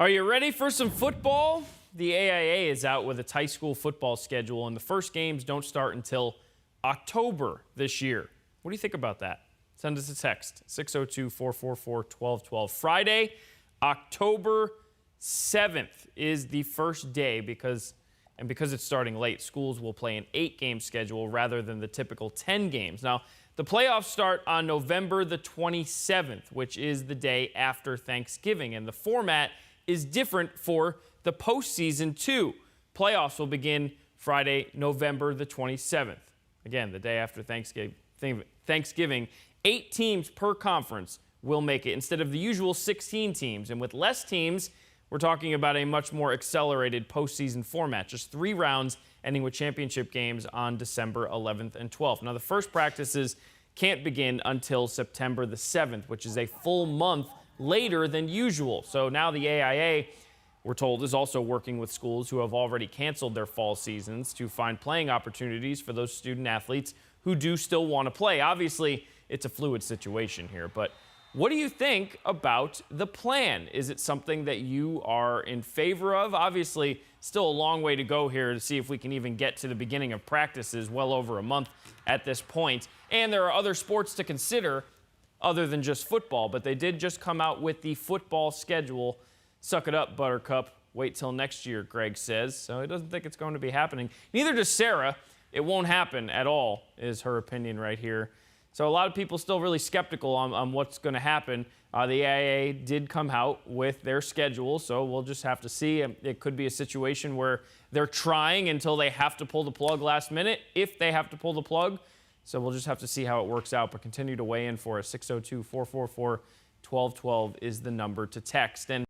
Are you ready for some football? The AIA is out with its high school football schedule, and the first games don't start until October this year. What do you think about that? Send us a text, 602-444-1212. Friday, October 7th is the first day because it's starting late, schools will play an 8-game schedule rather than the typical 10 games. Now, the playoffs start on November the 27th, which is the day after Thanksgiving, and the format is different for the postseason too. Playoffs will begin Friday, November the 27th. Again, the day after Thanksgiving. 8 teams per conference will make it instead of the usual 16 teams. And with less teams, we're talking about a much more accelerated postseason format. Just 3 rounds ending with championship games on December 11th and 12th. Now, the first practices can't begin until September the 7th, which is a full month later than usual. So now the AIA, we're told, is also working with schools who have already canceled their fall seasons to find playing opportunities for those student athletes who do still want to play. Obviously, it's a fluid situation here, but what do you think about the plan? Is it something that you are in favor of? Obviously, still a long way to go here to see if we can even get to the beginning of practices, well over a month at this point. And there are other sports to consider other than just football, but they did just come out with the football schedule. Suck it up, Buttercup. Wait till next year, Greg says. So he doesn't think it's going to be happening. Neither does Sarah. It won't happen at all, is her opinion right here. So a lot of people still really skeptical on what's going to happen. The AIA did come out with their schedule, so we'll just have to see. It could be a situation where they're trying until they have to pull the plug last minute, if they have to pull the plug. So we'll just have to see how it works out, but continue to weigh in for us. 602-444-1212 is the number to text. And